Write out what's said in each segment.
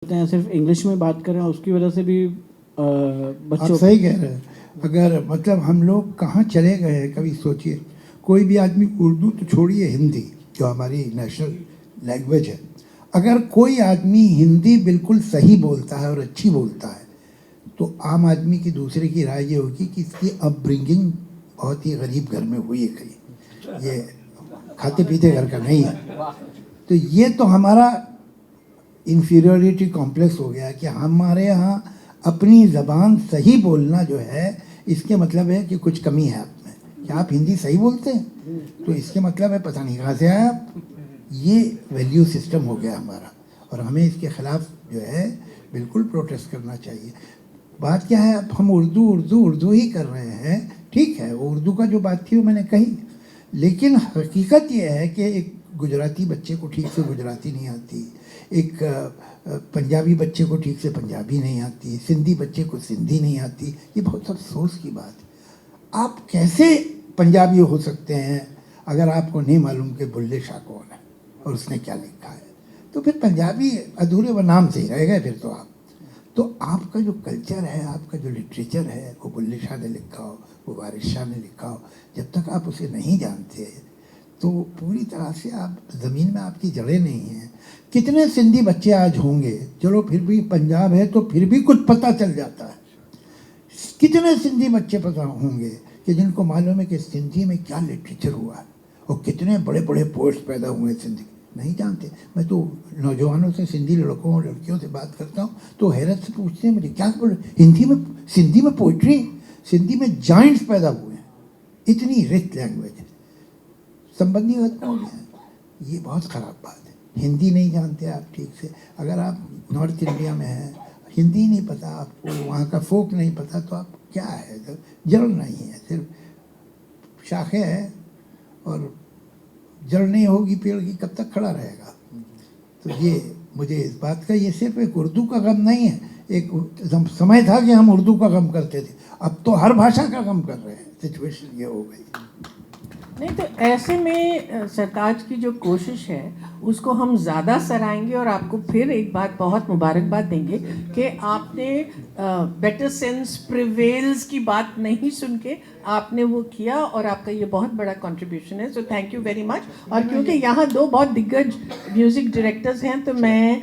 हैं सिर्फ इंग्लिश में बात करें उसकी वजह से भी बच्चों। आप सही कह रहे हैं। अगर मतलब हम लोग कहाँ चले गए हैं, कभी सोचिए। कोई भी आदमी, उर्दू तो छोड़िए, हिंदी जो हमारी नेशनल लैंग्वेज है, अगर कोई आदमी हिंदी बिल्कुल सही बोलता है और अच्छी बोलता है तो आम आदमी की दूसरे की राय ये होगी कि इसकी अपब्रिंगिंग बहुत ही गरीब घर में हुई है, कहीं ये खाते पीते घर का नहीं है। तो ये तो हमारा इंफीरियरिटी कॉम्प्लेक्स हो गया कि हमारे यहाँ अपनी ज़बान सही बोलना जो है, इसके मतलब है कि कुछ कमी है आप में। क्या आप हिंदी सही बोलते हैं तो इसके मतलब है पता नहीं कहाँ से आया आप। ये वैल्यू सिस्टम हो गया हमारा और हमें इसके ख़िलाफ़ जो है बिल्कुल प्रोटेस्ट करना चाहिए। बात क्या है, अब हम उर्दू उर्दू उर्दू ही कर रहे हैं, ठीक है, उर्दू का जो बात थी वो मैंने कही, लेकिन हकीकत ये है कि एक गुजराती बच्चे को ठीक से गुजराती नहीं आती, एक पंजाबी बच्चे को ठीक से पंजाबी नहीं आती, सिंधी बच्चे को सिंधी नहीं आती। ये बहुत अफसोस की बात है। आप कैसे पंजाबी हो सकते हैं अगर आपको नहीं मालूम कि बुल्ले शाह कौन है और उसने क्या लिखा है? तो फिर पंजाबी अधूरे व नाम से ही रह गए फिर तो आप। तो आपका जो कल्चर है, आपका जो लिटरेचर है, वो बुल्ले शाह ने लिखा हो, वो वारिस शाह ने लिखा हो, जब तक आप उसे नहीं जानते तो पूरी तरह से आप ज़मीन में आपकी जड़ें नहीं हैं। कितने सिंधी बच्चे आज होंगे, चलो फिर भी पंजाब है तो फिर भी कुछ पता चल जाता है। कितने सिंधी बच्चे पता होंगे कि जिनको मालूम है कि सिंधी में क्या लिटरेचर हुआ है और कितने बड़े बड़े पोइट्स पैदा हुए सिंधी, नहीं जानते। मैं तो नौजवानों से, सिंधी लड़कों और लड़कियों से बात करता हूँ तो हैरत से पूछते हैं मुझे, क्या बोल हिंदी में, सिंधी में पोइट्री, सिंधी में जाइंट्स पैदा हुए हैं, इतनी रिच लैंग्वेज है। संबंधी खत्म हो गया। ये बहुत ख़राब बात है। हिंदी नहीं जानते आप ठीक से, अगर आप नॉर्थ इंडिया में हैं, हिंदी नहीं पता आपको, वहाँ का फोक नहीं पता, तो आप क्या है, जड़ नहीं है, सिर्फ शाखें हैं और जड़ नहीं होगी पेड़ की, कब तक खड़ा रहेगा? तो ये मुझे इस बात का, ये सिर्फ एक उर्दू का गम नहीं है। एक समय था कि हम उर्दू का गम करते थे, अब तो हर भाषा का गम कर रहे हैं। सिचुएशन ये हो गई। नहीं तो ऐसे में सरताज की जो कोशिश है उसको हम ज़्यादा सराहेंगे और आपको फिर एक बात बहुत मुबारकबाद देंगे कि आपने बेटर सेंस प्रिवेल्स की बात नहीं सुन के आपने वो किया और आपका ये बहुत बड़ा कंट्रीब्यूशन है। So thank you very much. और क्योंकि यहाँ दो बहुत दिग्गज म्यूज़िक डायरेक्टर्स हैं तो मैं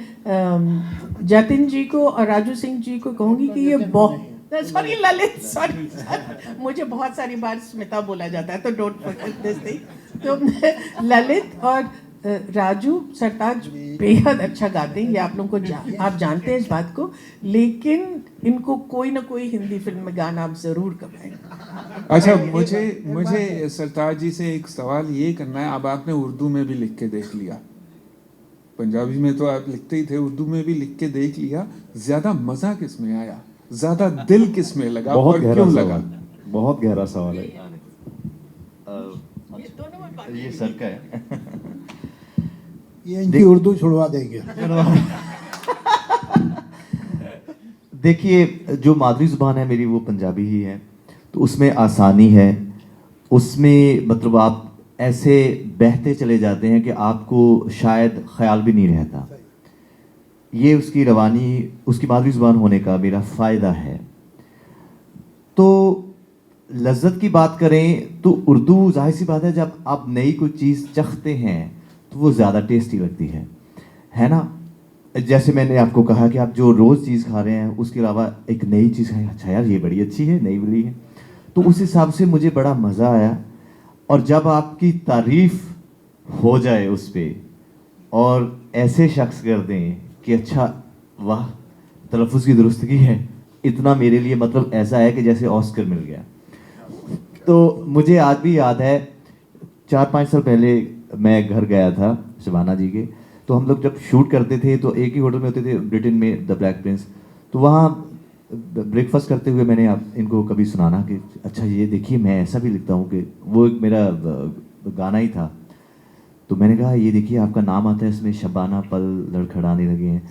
जतिन जी को और राजू सिंह जी को कहूँगी कि ये बहुत, सॉरी ललित, सॉरी मुझे बहुत सारी बार स्मिता बोला जाता है तो डोंट फॉरगेट दिस थिंग। तो ललित और राजू, सरताज बेहद अच्छा गाते हैं, ये आप लोगों को आप जानते हैं इस बात को, लेकिन इनको कोई ना कोई हिंदी फिल्म में गाना आप जरूर करवाएंगे। अच्छा, मुझे सरताज जी से एक सवाल ये करना है। अब आपने उर्दू में भी लिख के देख लिया, पंजाबी में तो आप लिखते ही थे, उर्दू में भी लिख के देख लिया, ज्यादा मजा किस में आया, ज्यादा दिल किस में लगा और क्यों लगा? बहुत गहरा सवाल है। ये सर का है। ये इनकी उर्दू छुड़वा देंगे। देखिए, जो मादरी ज़ुबान है मेरी वो पंजाबी ही है, तो उसमें आसानी है, उसमें मतलब आप ऐसे बहते चले जाते हैं कि आपको शायद ख्याल भी नहीं रहता। ये उसकी रवानी, उसकी मादरी ज़ुबान होने का मेरा फ़ायदा है। तो लज्जत की बात करें तो उर्दू, जाहिर सी बात है, जब आप नई कोई चीज़ चखते हैं तो वो ज़्यादा टेस्टी लगती है ना। जैसे मैंने आपको कहा कि आप जो रोज़ चीज़ खा रहे हैं उसके अलावा एक नई चीज़ खाएं, अच्छा यार ये बड़ी अच्छी है, नई बड़ी है, तो उस हिसाब से मुझे बड़ा मज़ा आया। और जब आपकी तारीफ़ हो जाए उस पर और ऐसे शख्स कर दें कि अच्छा वाह तलफ़ुज़ की दुरुस्तगी है, इतना मेरे लिए मतलब ऐसा है कि जैसे ऑस्कर मिल गया। तो मुझे आज भी याद है, 4-5 साल पहले मैं घर गया था शबाना जी के, तो हम लोग जब शूट करते थे तो एक ही होटल में होते थे ब्रिटेन में, द ब्लैक प्रिंस। तो वहाँ ब्रेकफास्ट करते हुए मैंने इनको कभी सुनाना कि अच्छा ये देखिए मैं ऐसा भी लिखता हूँ, कि वो एक मेरा गाना ही था। तो मैंने कहा ये देखिए आपका नाम आता है इसमें, शबाना पल लड़खड़ाने लगे हैं।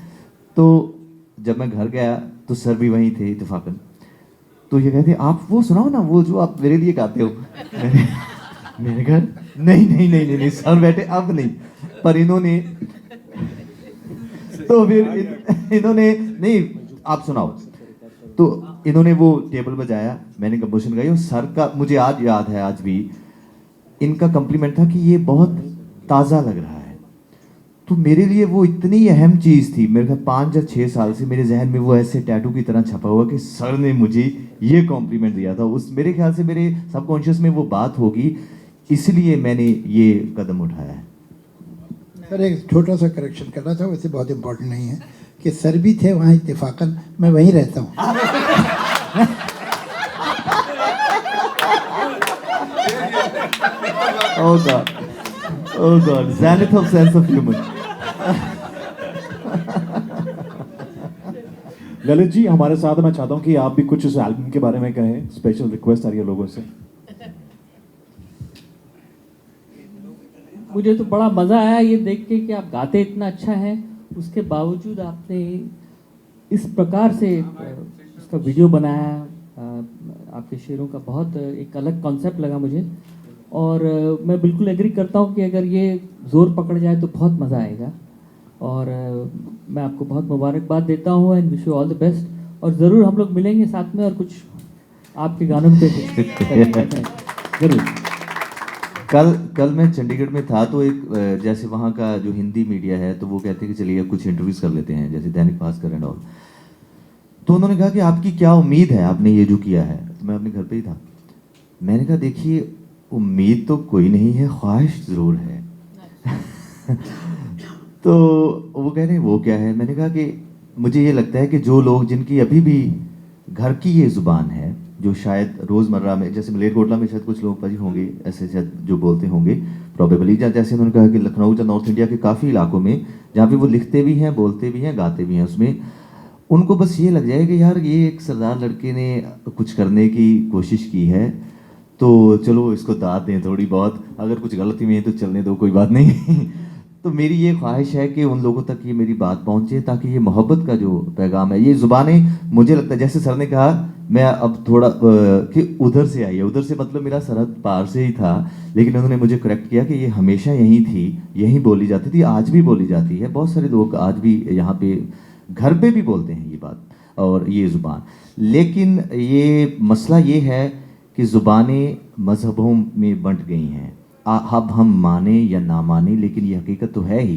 तो जब मैं घर गया तो सर भी वहीं थे इत्तेफाकन, तो ये कहते आप वो सुनाओ ना, वो जो आप मेरे लिए गाते हो। मैंने कहा नहीं नहीं नहीं नहीं नहीं सर बैठे, अब नहीं। पर इन्होंने तो फिर इन्होंने नहीं, आप सुनाओ। तो इन्होंने वो टेबल बजाया, मैंने कंपोजिशन गाई, और सर का मुझे आज याद है, आज भी इनका कॉम्प्लीमेंट था कि ये बहुत ताज़ा लग रहा है। तो मेरे लिए वो इतनी अहम चीज़ थी, मेरे ख्याल 5 या 6 साल से मेरे जहन में वो ऐसे टैटू की तरह छपा हुआ कि सर ने मुझे ये कॉम्प्लीमेंट दिया था। उस मेरे ख्याल से मेरे सबकॉन्शियस में वो बात होगी, इसलिए मैंने ये कदम उठाया है। सर एक छोटा सा करेक्शन करना था, वैसे बहुत इम्पोर्टेंट नहीं है, कि सर भी थे वहाँ इत्तेफाकन, मैं वहीं रहता हूँ। Oh God, oh God, zenith of sense of humor. Lalit ji हमारे साथ, मैं चाहता हूँ कि आप भी कुछ इस एल्बम के बारे में कहें। स्पेशल रिक्वेस्ट आ रही है लोगों से। मुझे तो बड़ा मज़ा आया ये देख के कि आप गाते इतना अच्छा है, उसके बावजूद आपने इस प्रकार से उसका वीडियो बनाया। आपके शेरों का बहुत एक अलग कॉन्सेप्ट लगा मुझे, और मैं बिल्कुल एग्री करता हूँ कि अगर ये ज़ोर पकड़ जाए तो बहुत मज़ा आएगा। और मैं आपको बहुत मुबारकबाद देता हूँ and wish you all the best. और ज़रूर हम लोग मिलेंगे साथ में और कुछ आपके गानों पे जरूर। कल मैं चंडीगढ़ में था, तो एक जैसे वहाँ का जो हिंदी मीडिया है, तो वो कहते हैं कि चलिए कुछ इंटरव्यूज़ कर लेते हैं, जैसे दैनिक भास्कर एंड ऑल। तो उन्होंने कहा कि आपकी क्या उम्मीद है, आपने ये जो किया है। तो मैं अपने घर पे ही था, मैंने कहा देखिए उम्मीद तो कोई नहीं है, ख्वाहिश ज़रूर है। तो वो कह रहे हैं वो क्या है। मैंने कहा कि मुझे ये लगता है कि जो लोग जिनकी अभी भी घर की ये ज़ुबान है, जो शायद रोज़मर्रा में, जैसे मलेरकोटला में शायद कुछ लोग भाजी होंगे ऐसे शायद जो बोलते होंगे प्रॉबेबली, जैसे उन्होंने कहा कि लखनऊ या नॉर्थ इंडिया के काफ़ी इलाकों में जहाँ पे वो लिखते भी हैं, बोलते भी हैं, गाते भी हैं, उसमें उनको बस ये लग जाए कि यार ये एक सरदार लड़के ने कुछ करने की कोशिश की है, तो चलो इसको दाद दें थोड़ी बहुत, अगर कुछ गलती में है तो चलने दो, कोई बात नहीं। तो मेरी ये ख्वाहिश है कि उन लोगों तक ये मेरी बात पहुंचे, ताकि ये मोहब्बत का जो पैगाम है, ये ज़ुबानें, मुझे लगता है जैसे सर ने कहा, मैं अब थोड़ा कि उधर से आई है, उधर से मतलब मेरा सरहद पार से ही था, लेकिन उन्होंने मुझे करेक्ट किया कि ये हमेशा यहीं थी, यहीं बोली जाती थी, आज भी बोली जाती है। बहुत सारे लोग आज भी यहाँ पे घर पे भी बोलते हैं ये बात और ये ज़ुबान। लेकिन ये मसला ये है कि ज़ुबानें मज़हबों में बंट गई हैं। अब हम माने या ना माने, लेकिन ये हकीकत तो है ही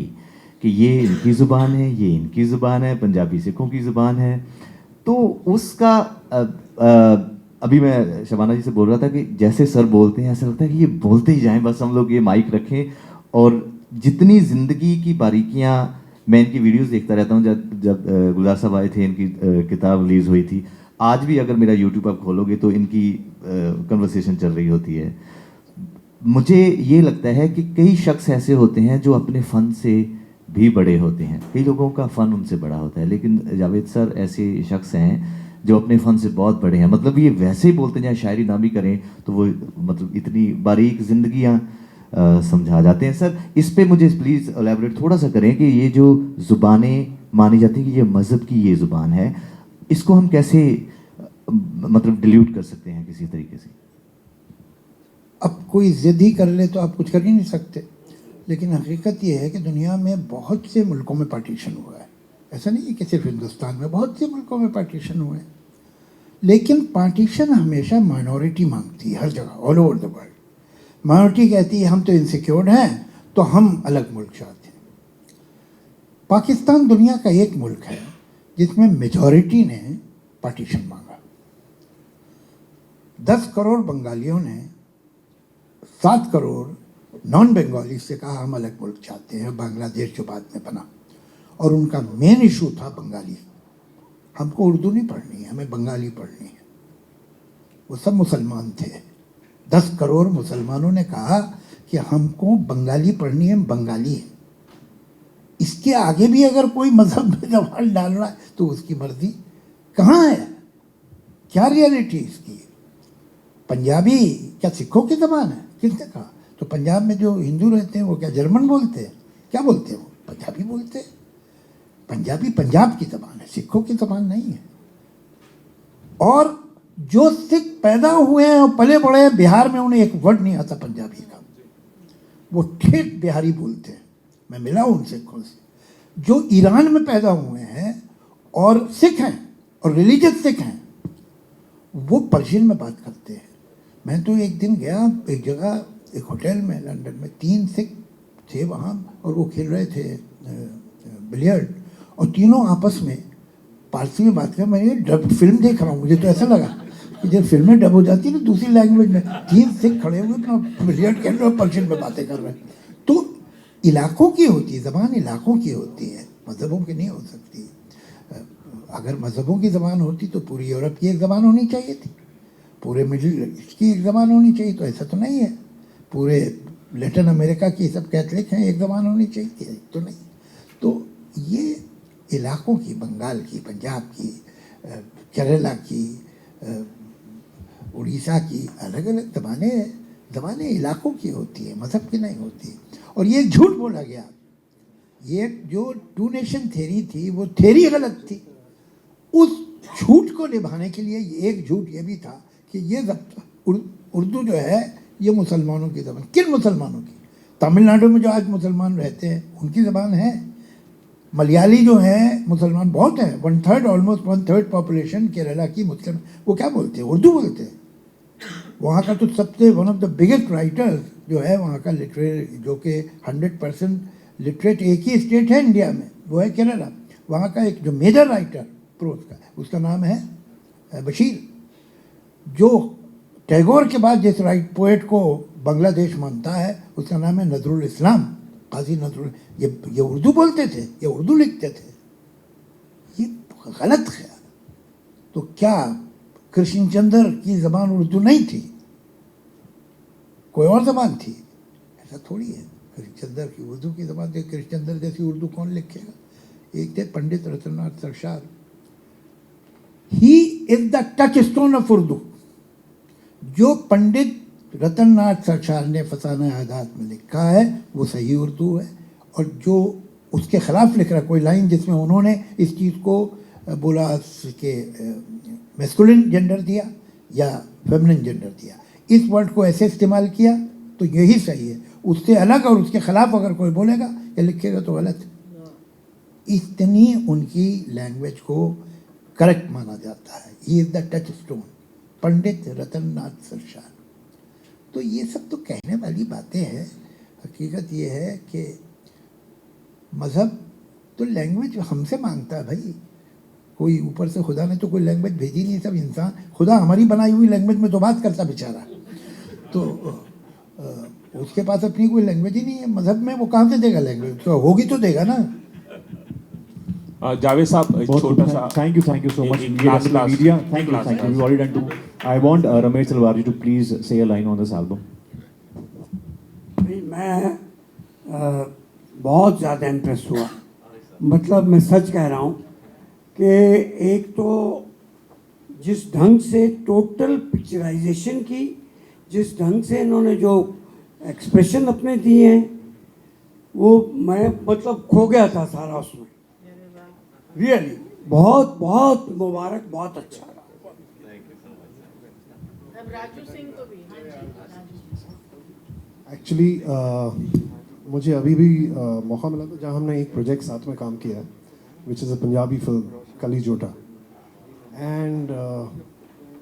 कि ये इनकी ज़ुबान है, ये इनकी ज़ुबान है, पंजाबी सिखों की ज़ुबान है। तो उसका अभी मैं शबाना जी से बोल रहा था कि जैसे सर बोलते हैं, ऐसा लगता है कि ये बोलते ही जाएं, बस हम लोग ये माइक रखें। और जितनी ज़िंदगी की बारीकियाँ, मैं इनकी वीडियोस देखता रहता हूँ, जब गुलजार साहब आए थे, इनकी किताब रिलीज़ हुई थी, आज भी अगर मेरा यूट्यूब आप खोलोगे तो इनकी कन्वर्सेशन चल रही होती है। मुझे ये लगता है कि कई शख्स ऐसे होते हैं जो अपने फ़न से भी बड़े होते हैं, कई लोगों का फ़न उनसे बड़ा होता है, लेकिन जावेद सर ऐसे शख्स हैं जो अपने फ़न से बहुत बड़े हैं। मतलब ये वैसे ही बोलते हैं, शायरी ना भी करें तो वो मतलब इतनी बारीक जिंदगियाँ समझा जाते हैं। सर इस पे मुझे प्लीज़ एलैबोरेट थोड़ा सा करें कि ये जो ज़ुबानें मानी जाती हैं कि ये मज़हब की ये ज़ुबान है, इसको हम कैसे मतलब डिल्यूट कर सकते हैं किसी तरीके से। अब कोई ज़िद ही कर ले तो आप कुछ कर ही नहीं सकते, लेकिन हकीकत ये है कि दुनिया में बहुत से मुल्कों में पार्टीशन हुआ है। ऐसा नहीं है कि सिर्फ हिंदुस्तान में, बहुत से मुल्कों में पार्टीशन हुए हैं। लेकिन पार्टीशन हमेशा माइनॉरिटी मांगती है, हर जगह, all over the world. Minority कहती है हम तो इनसिक्योर्ड हैं, तो हम अलग मुल्क चाहते हैं। पाकिस्तान दुनिया का एक मुल्क है जिसमें मेजॉरिटी ने पार्टीशन मांगा। 10 करोड़ बंगालियों ने 7 करोड़ नॉन बंगाली से कहा हम अलग मुल्क चाहते हैं, बांग्लादेश जो बाद में बना। और उनका मेन इशू था बंगाली, हमको उर्दू नहीं पढ़नी है, हमें बंगाली पढ़नी है। वो सब मुसलमान थे। 10 करोड़ मुसलमानों ने कहा कि हमको बंगाली पढ़नी है, हम बंगाली है। इसके आगे भी अगर कोई मजहब में दबाव डाल रहा है तो उसकी मर्जी। कहाँ है, क्या रियलिटी इसकी? पंजाबी क्या सिखों की ज़बान है? किसने कहा? तो पंजाब में जो हिंदू रहते हैं वो क्या जर्मन बोलते हैं? क्या बोलते हैं वो? पंजाबी बोलते हैं। पंजाबी पंजाब की ज़बान है, सिखों की ज़बान नहीं है। और जो सिख पैदा हुए हैं और पले बड़े हैं बिहार में, उन्हें एक वर्ड नहीं आता पंजाबी का, वो ठेठ बिहारी बोलते हैं। मैं मिला हूँ उन सिखों से, जो ईरान में पैदा हुए हैं और सिख हैं और रिलीजियस सिख हैं, वो पर्शियन में बात करते हैं। मैं तो एक दिन गया एक जगह, एक होटल में लंदन में, 3 सिख थे वहाँ और वो खेल रहे थे बिलियर्ड, और तीनों आपस में पारसी में बात कर। मैं ये डब फिल्म देख रहा हूँ, मुझे तो ऐसा लगा कि जब फिल्में डब हो जाती है ना दूसरी लैंग्वेज में, 3 सिख खड़े हुए अपना बिलियर्ड खेल रहे और पर्शियन में बातें कर रहे हैं। तो इलाकों की होती है ज़बान, इलाकों की होती है, मज़हबों की नहीं हो सकती। अगर मज़हबों की ज़बान होती तो पूरी यूरोप की एक ज़बान होनी चाहिए थी, पूरे मिडिल ईस्ट की एक ज़बान होनी चाहिए, तो ऐसा तो नहीं है। पूरे लैटिन अमेरिका की सब कैथलिक हैं, एक ज़बान होनी चाहिए, तो नहीं। तो ये इलाकों की, बंगाल की, पंजाब की, केरला की, उड़ीसा की अलग अलग ज़बानें इलाकों की होती है, मज़हब की नहीं होती। और ये एक झूठ बोला गया, ये जो 2 नेशन थ्योरी थी वो थ्योरी गलत थी। उस झूठ को निभाने के लिए एक झूठ ये भी था कि ये उर्दू जो है ये मुसलमानों की ज़बान। किन मुसलमानों की? तमिलनाडु में जो आज मुसलमान रहते हैं उनकी ज़बान है। मलयाली जो है मुसलमान बहुत हैं, 1/3 ऑलमोस्ट 1/3 पॉपुलेशन केरला की मुस्लिम। वो क्या बोलते हैं? उर्दू बोलते हैं। वहाँ का तो सबसे one of the biggest writers जो है वहाँ का लिटरेट, जो कि 100% लिटरेट एक ही स्टेट है इंडिया में, वो है केरला। वहाँ का एक जो मेजर राइटर प्रोज का, उसका नाम है बशीर। जो टैगोर के बाद जिस राइट पोएट को बांग्लादेश मानता है उसका नाम है नजरुल इस्लाम, काजी नजरुल। ये उर्दू बोलते थे, ये उर्दू लिखते थे। ये गलत है। तो क्या कृष्णचंद्र की ज़बान उर्दू नहीं थी? कोई और ज़बान थी? ऐसा थोड़ी है। कृष्णचंद्र की उर्दू की ज़बान थी। कृष्णचंद्र जैसी उर्दू कौन लिखेगा? एक थे Pandit Ratannath Sarshar, he is the touchstone of Urdu. जो पंडित रतननाथ सरशार ने फसाना आज़ाद में लिखा है वो सही उर्दू है, और जो उसके खिलाफ लिख रहा, कोई लाइन जिसमें उन्होंने इस चीज़ को बोला कि मैस्कुलिन जेंडर दिया या फेमिनिन जेंडर दिया, इस वर्ड को ऐसे इस्तेमाल किया तो यही सही है। उससे अलग और उसके खिलाफ अगर कोई बोलेगा या लिखेगा तो गलत है। इतनी उनकी लैंग्वेज को करेक्ट माना जाता है। He is the touchstone, Pandit Ratannath Sarshar. तो ये सब तो कहने वाली बातें हैं। हकीकत ये है कि मज़हब तो लैंग्वेज हमसे मांगता है भाई। कोई ऊपर से खुदा ने तो कोई लैंग्वेज भेजी नहीं, सब इंसान। खुदा हमारी बनाई हुई लैंग्वेज में तो बात करता बेचारा, तो उसके पास अपनी कोई लैंग्वेज ही नहीं है। मज़हब में वो कहाँ से देगा लैंग्वेज? तो होगी तो देगा ना। जावेद साहब, एक छोटा सा thank you so much last, media. Thank last, you we already done too. I want Ramesh Talwar to please say a line on this album. मैं बहुत ज़्यादा इम्प्रेस हुआ। मतलब मैं सच कह रहा हूँ कि एक तो जिस ढंग से टोटल पिक्चराइजेशन की, जिस ढंग से इन्होंने जो एक्सप्रेशन अपने दिए हैं, वो मैं मतलब खो गया था सारा उसमें। रियली बहुत बहुत मुबारक, बहुत अच्छा रहा। अब राजू सिंह को भी। एक्चुअली मुझे अभी भी मौका मिला था जहाँ हमने एक प्रोजेक्ट साथ में काम किया है, which is a Punjabi film Kali Jotta. And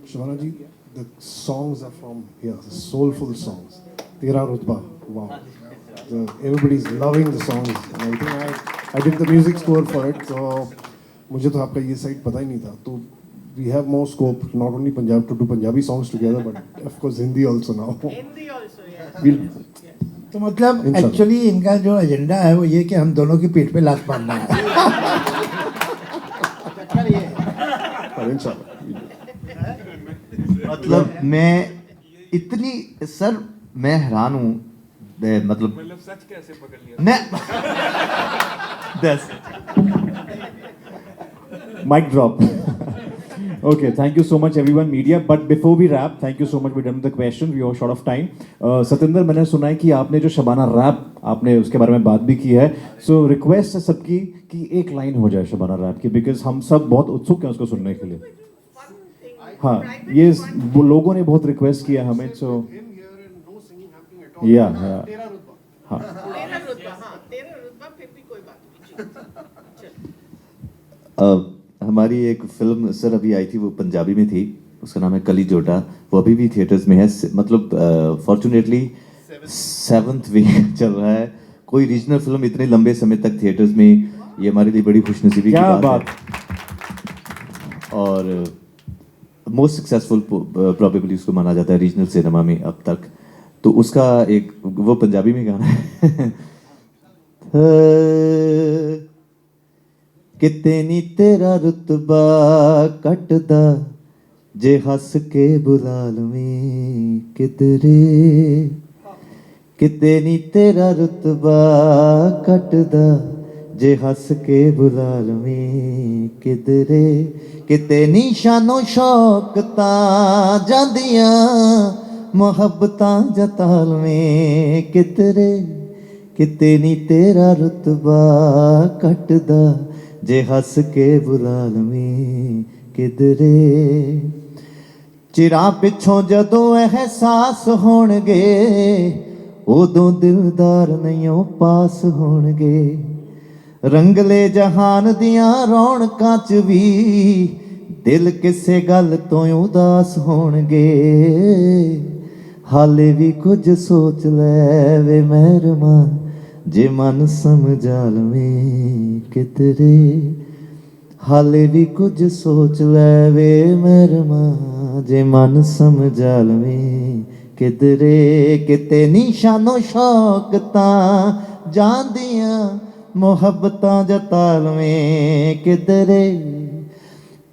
Shabana ji, the songs are from here, soulful songs. तेरा रुतबा, wow, everybody is loving the songs. I think I did the music score for it. तो मुझे तो आपका ये साइड पता ही नहीं था। तो we have more scope not only Punjab to do Punjabi songs together, but of course Hindi also now. Hindi also. तो मतलब एक्चुअली इनका जो एजेंडा है वो ये कि हम दोनों की पीठ पे लात मारना है। मतलब मैं इतनी, सर मैं हैरान हूँ। मतलब सच कैसे पकड़ लिया? मैं दस Mic drop. Okay, thank you so much everyone media. But before we wrap, thank you so much. We're done with the questions. We are short of time. Satinder, मैंने सुना है कि आपने जो शबाना रैप, आपने उसके बारे में बात भी की है। So request है सबकी कि एक लाइन हो जाए शबाना रैप की, because हम सब बहुत उत्सुक हैं उसको सुनने के लिए। हाँ, ये लोगों ने बहुत रिक्वेस्ट किया हमें। So yeah, हाँ। तेरा रुतबा, फिर भी कोई बात नहीं। हमारी एक फिल्म सर अभी आई थी, वो पंजाबी में थी, उसका नाम है कली जोटा। वो अभी भी थिएटर्स में है, मतलब फॉर्चुनेटली 7th वीक चल रहा है। कोई रीजनल फिल्म इतने लंबे समय तक थिएटर्स में, ये हमारे लिए बड़ी खुशनसीबी की क्या बात है। और मोस्ट सक्सेसफुल प्रॉबेबली उसको माना जाता है रीजनल सिनेमा में अब तक। तो उसका एक वो पंजाबी में गाना है किते नी तेरा रुतबा कटदा जे हस के बुला लवीं किधरे, किते नी तेरा रुतबा कटदा जे हस के बुला लवीं किधरे, किते नी शानो शौकतां जांदियां मुहब्बतां जता लवीं किधरे, किते नी तेरा रुतबा कटदा जे हस के बुला लवीं किधरे। चिरां पिछों जदों एहसास होणगे उदों दिलदार नहियों पास होणगे, रंगले जहान दियां रौनकां च भी दिल किसे गल तो उदास होणगे। हाले भी कुछ सोच ले वे मेहरमा जे मन समझा लवें किधरे, हाले भी कुछ सोच ले वे मेहरमा जे मन समझा लवें किधरे, किते निशानो शौकतां जांदियां मुहब्बतां जता लवें किधरे।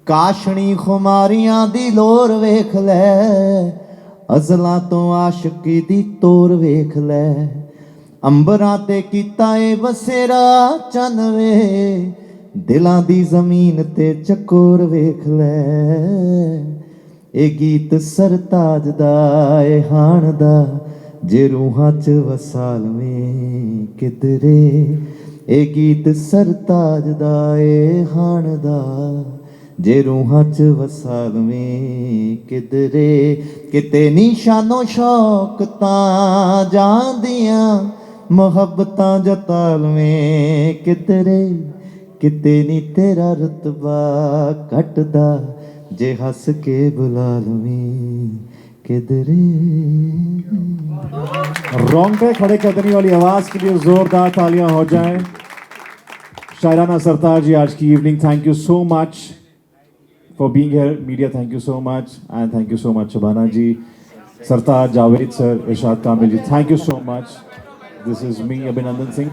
काशनी खुमारियां दी लोर वेख ले, अज़लां तो आशिकी दी तोर वेख ले, अंबरां ते कीता ए बसेरा चन वे, दिलां दी जमीन ते चकोर वेख ले। ए गीत सरताज दा ए हाण दा जे रूहां च वसा लवें किधरे, ए गीत सरताज दा ए हाण दा जे रूहां च वसा लवें किधरे, किते निशानो शौकतां जांदियां मुहब्बतां जता लवें किधरे, किते नी तेरा रुतबा कटदा जे हस के बुला लवें किधरे। रोंगटे खड़े कर देने वाली आवाज के लिए जोरदार तालियां हो जाएं। शायराना सरताज जी आज की evening, thank you so much for being here. Media thank you so much, and thank you so much Shabana ji, Sartaaj, Javed sir, Irshad Kamil ji, thank you so much. This is me Abhinandan Singh.